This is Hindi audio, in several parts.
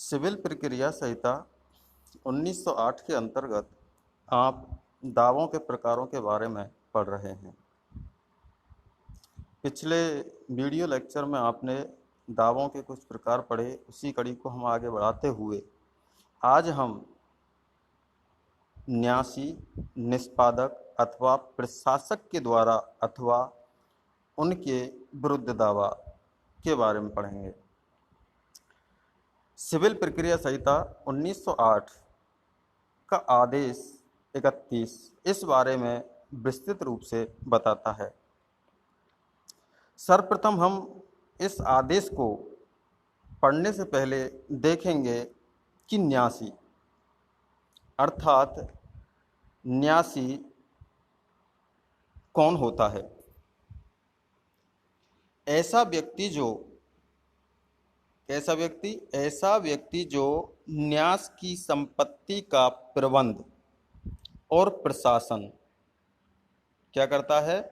सिविल प्रक्रिया संहिता 1908 के अंतर्गत आप दावों के प्रकारों के बारे में पढ़ रहे हैं। पिछले वीडियो लेक्चर में आपने दावों के कुछ प्रकार पढ़े, उसी कड़ी को हम आगे बढ़ाते हुए आज हम न्यासी, निष्पादक अथवा प्रशासक के द्वारा अथवा उनके विरुद्ध दावा के बारे में पढ़ेंगे। सिविल प्रक्रिया संहिता 1908 का आदेश 31 इस बारे में विस्तृत रूप से बताता है। सर्वप्रथम हम इस आदेश को पढ़ने से पहले देखेंगे कि न्यासी अर्थात न्यासी कौन होता है। ऐसा व्यक्ति जो न्यास की संपत्ति का प्रबंध और प्रशासन क्या करता है।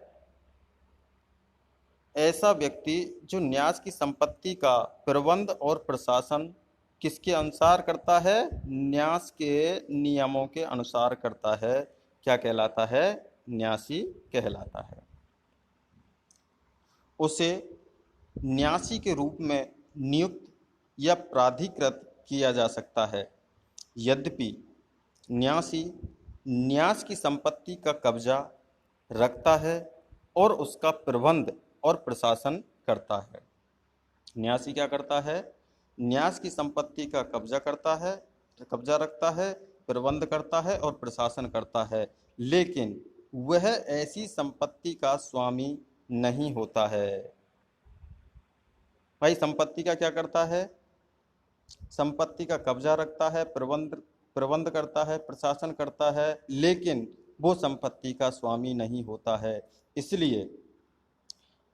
ऐसा व्यक्ति जो न्यास की संपत्ति का प्रबंध और प्रशासन किसके अनुसार करता है? न्यास के नियमों के अनुसार करता है। क्या कहलाता है? न्यासी कहलाता है। उसे न्यासी के रूप में नियुक्त या प्राधिकृत किया जा सकता है। यद्यपि न्यासी न्यास की संपत्ति का कब्जा रखता है और उसका प्रबंध और प्रशासन करता है। न्यासी क्या करता है? न्यास की संपत्ति का कब्जा रखता है, प्रबंध करता है और प्रशासन करता है, लेकिन वह ऐसी संपत्ति का स्वामी नहीं होता है। भाई संपत्ति का क्या करता है? संपत्ति का कब्जा रखता है, प्रबंध करता है, प्रशासन करता है, लेकिन वो संपत्ति का स्वामी नहीं होता है। इसलिए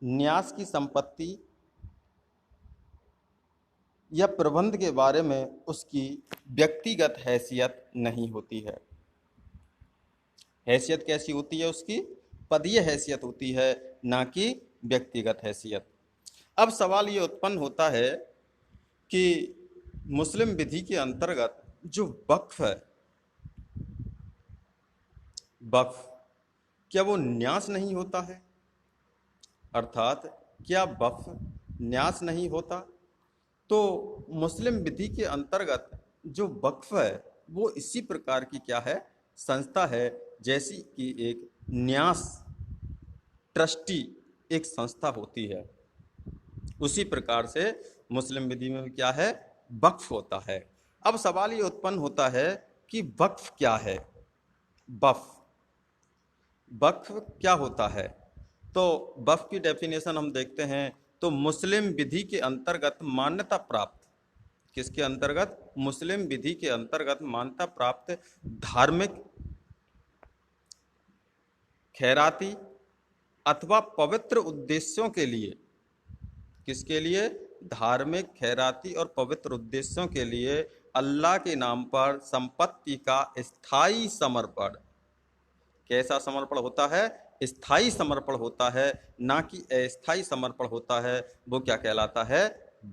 न्यास की संपत्ति या प्रबंध के बारे में उसकी व्यक्तिगत हैसियत नहीं होती है। हैसियत कैसी होती है? उसकी पदीय हैसियत होती है, ना कि व्यक्तिगत हैसियत। अब सवाल ये उत्पन्न होता है कि मुस्लिम विधि के अंतर्गत जो वक्फ है, वक्फ क्या वो न्यास नहीं होता है? अर्थात क्या वक्फ न्यास नहीं होता? तो मुस्लिम विधि के अंतर्गत जो वक्फ है वो इसी प्रकार की क्या है? संस्था है, जैसी कि एक न्यास ट्रस्टी एक संस्था होती है। उसी प्रकार से मुस्लिम विधि में क्या है? वक्फ होता है। अब सवाल ये उत्पन्न होता है कि वक्फ क्या है? वक्फ क्या होता है? तो वक्फ की डेफिनेशन हम देखते हैं तो मुस्लिम विधि के अंतर्गत मान्यता प्राप्त, किसके अंतर्गत? मुस्लिम विधि के अंतर्गत मान्यता प्राप्त धार्मिक, खैराती अथवा पवित्र उद्देश्यों के लिए, किसके लिए? धार्मिक, खैराती और पवित्र उद्देश्यों के लिए अल्लाह के नाम पर संपत्ति का स्थायी समर्पण। कैसा समर्पण होता है? स्थायी समर्पण होता है, ना कि अस्थायी समर्पण होता है। वो क्या कहलाता है?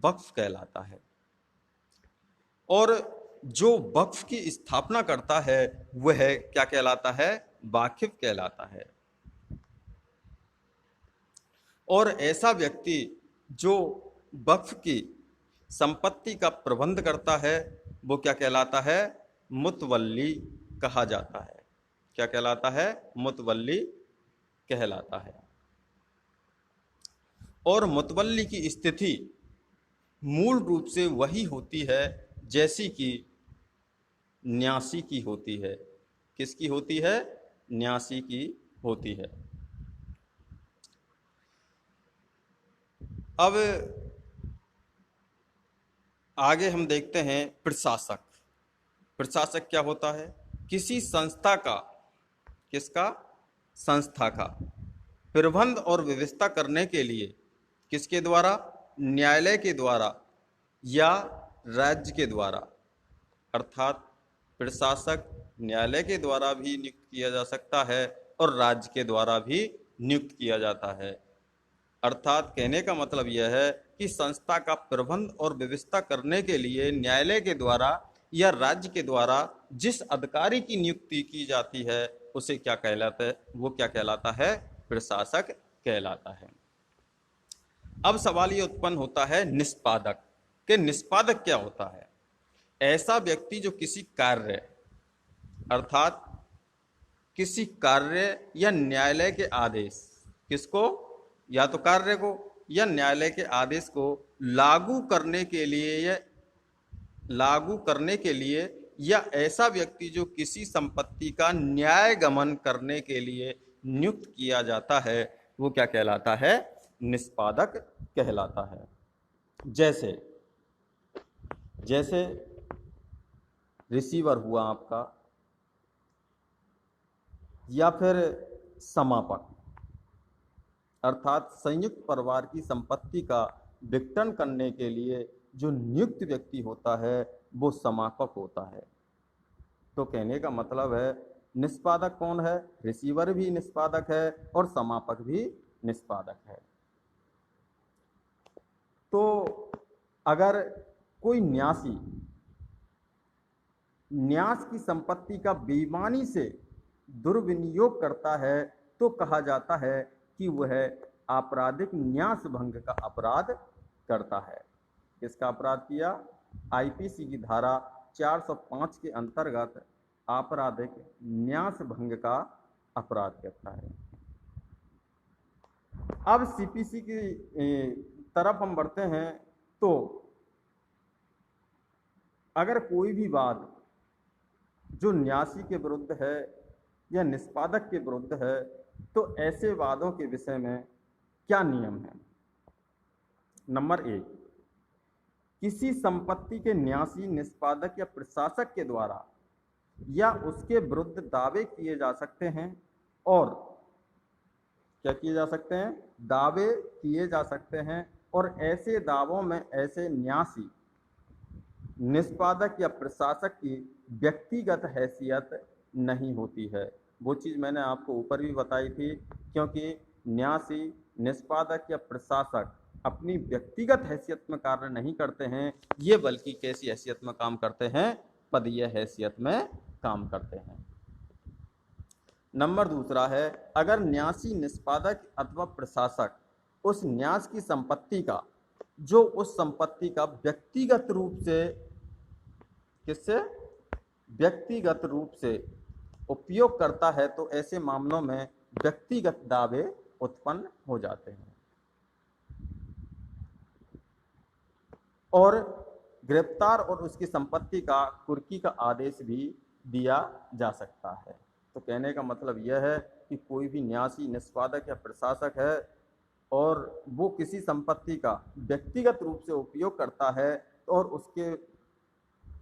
वक्फ कहलाता है। और जो वक्फ की स्थापना करता है वह क्या कहलाता है? वाकिफ कहलाता है। और ऐसा व्यक्ति जो वक्फ की संपत्ति का प्रबंध करता है वो क्या कहलाता है? मुतवल्ली कहा जाता है। क्या कहलाता है? मुतवल्ली कहलाता है। और मुतवल्ली की स्थिति मूल रूप से वही होती है जैसी कि न्यासी की होती है। किसकी होती है? न्यासी की होती है। अब आगे हम देखते हैं प्रशासक। प्रशासक क्या होता है? किसी संस्था का, किसका? संस्था का प्रबंध और व्यवस्था करने के लिए किसके द्वारा? न्यायालय के द्वारा या राज्य के द्वारा। अर्थात प्रशासक न्यायालय के द्वारा भी नियुक्त किया जा सकता है और राज्य के द्वारा भी नियुक्त किया जाता है। अर्थात कहने का मतलब यह है कि संस्था का प्रबंध और व्यवस्था करने के लिए न्यायालय के द्वारा या राज्य के द्वारा जिस अधिकारी की नियुक्ति की जाती है उसे क्या कहलाता है? वो क्या कहलाता है? प्रशासक कहलाता है। अब सवाल ये उत्पन्न होता है निष्पादक के। निष्पादक क्या होता है? ऐसा व्यक्ति जो किसी कार्य अर्थात किसी कार्य या न्यायालय के आदेश, किसको? या तो कार्य को या न्यायालय के आदेश को लागू करने के लिए या ऐसा व्यक्ति जो किसी संपत्ति का न्याय गमन करने के लिए नियुक्त किया जाता है वो क्या कहलाता है? निष्पादक कहलाता है। जैसे रिसीवर हुआ आपका, या फिर समापक अर्थात संयुक्त परिवार की संपत्ति का विघटन करने के लिए जो नियुक्त व्यक्ति होता है वो समापक होता है। तो कहने का मतलब है निष्पादक कौन है? रिसीवर भी निष्पादक है और समापक भी निष्पादक है। तो अगर कोई न्यासी न्यास की संपत्ति का बेईमानी से दुर्विनियोग करता है तो कहा जाता है कि वह आपराधिक न्यास भंग का अपराध करता है। किसका अपराध किया? आईपीसी की धारा 405 के अंतर्गत आपराधिक न्यास भंग का अपराध करता है। अब सीपीसी की तरफ हम बढ़ते हैं। तो अगर कोई भी वाद जो न्यासी के विरुद्ध है या निष्पादक के विरुद्ध है तो ऐसे वादों के विषय में क्या नियम है? नंबर 1, किसी संपत्ति के न्यासी, निष्पादक या प्रशासक के द्वारा या उसके विरुद्ध दावे किए जा सकते हैं। और क्या किए जा सकते हैं? दावे किए जा सकते हैं। और ऐसे दावों में ऐसे न्यासी, निष्पादक या प्रशासक की व्यक्तिगत हैसियत नहीं होती है। वो चीज़ मैंने आपको ऊपर भी बताई थी, क्योंकि न्यासी, निष्पादक या प्रशासक अपनी व्यक्तिगत हैसियत में कार्य नहीं करते हैं, ये बल्कि कैसी हैसियत में काम करते हैं? पदीय हैसियत में काम करते हैं। नंबर 2 है, अगर न्यासी, निष्पादक अथवा प्रशासक उस न्यास की संपत्ति का जो उस संपत्ति का व्यक्तिगत रूप से व्यक्तिगत रूप से उपयोग करता है तो ऐसे मामलों में व्यक्तिगत दावे उत्पन्न हो जाते हैं और गिरफ्तार और उसकी संपत्ति का कुर्की का आदेश भी दिया जा सकता है। तो कहने का मतलब यह है कि कोई भी न्यासी, निष्पादक या प्रशासक है और वो किसी संपत्ति का व्यक्तिगत रूप से उपयोग करता है और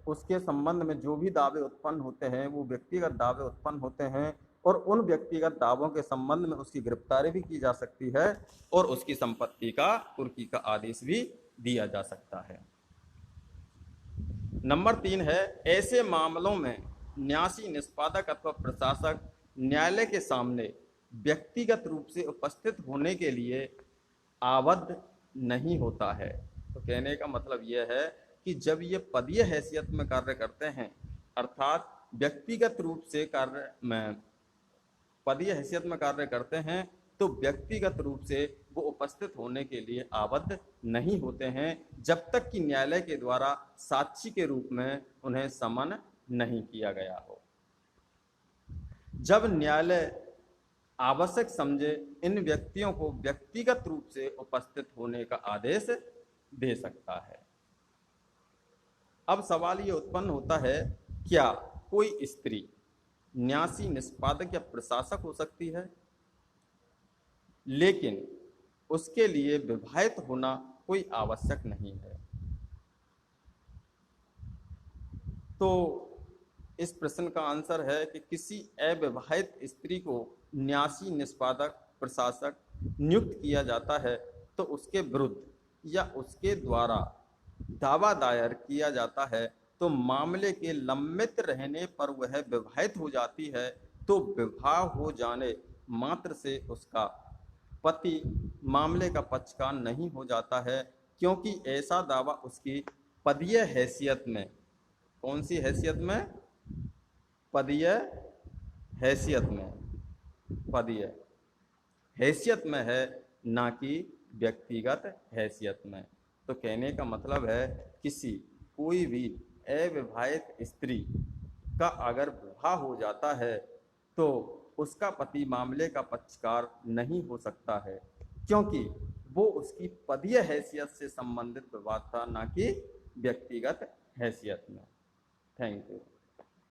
उसके संबंध में जो भी दावे उत्पन्न होते हैं वो व्यक्तिगत दावे उत्पन्न होते हैं और उन व्यक्तिगत दावों के संबंध में उसकी गिरफ्तारी भी की जा सकती है और उसकी संपत्ति का कुर्की का आदेश भी दिया जा सकता है। नंबर 3 है, ऐसे मामलों में न्यासी, निष्पादक अथवा प्रशासक न्यायालय के सामने व्यक्तिगत रूप से उपस्थित होने के लिए आबद्ध नहीं होता है। तो कहने का मतलब यह है कि जब ये पदीय हैसियत में कार्य करते हैं, अर्थात व्यक्तिगत रूप से पदीय हैसियत में कार्य करते हैं, तो व्यक्तिगत रूप से वो उपस्थित होने के लिए आबद्ध नहीं होते हैं जब तक कि न्यायालय के द्वारा साक्षी के रूप में उन्हें समन नहीं किया गया हो। जब न्यायालय आवश्यक समझे, इन व्यक्तियों को व्यक्तिगत रूप से उपस्थित होने का आदेश दे सकता है। अब सवाल ये उत्पन्न होता है, क्या कोई स्त्री न्यासी, निष्पादक या प्रशासक हो सकती है, लेकिन उसके लिए विवाहित होना कोई आवश्यक नहीं है? तो इस प्रश्न का आंसर है कि किसी अविवाहित स्त्री को न्यासी, निष्पादक, प्रशासक नियुक्त किया जाता है तो उसके विरुद्ध या उसके द्वारा दावा दायर किया जाता है तो मामले के लंबित रहने पर वह विवाहित हो जाती है, तो विवाह हो जाने मात्र से उसका पति मामले का पक्षकार नहीं हो जाता है क्योंकि ऐसा दावा उसकी पदीय हैसियत में, कौन सी हैसियत में? पदीय हैसियत में, पदीय हैसियत में है, ना कि व्यक्तिगत हैसियत में। तो कहने का मतलब है किसी कोई भी अविवाहित स्त्री का अगर विवाह हो जाता है तो उसका पति मामले का पक्षकार नहीं हो सकता है, क्योंकि वो उसकी पदीय हैसियत से संबंधित विवाद था, ना कि व्यक्तिगत हैसियत में। Thank you.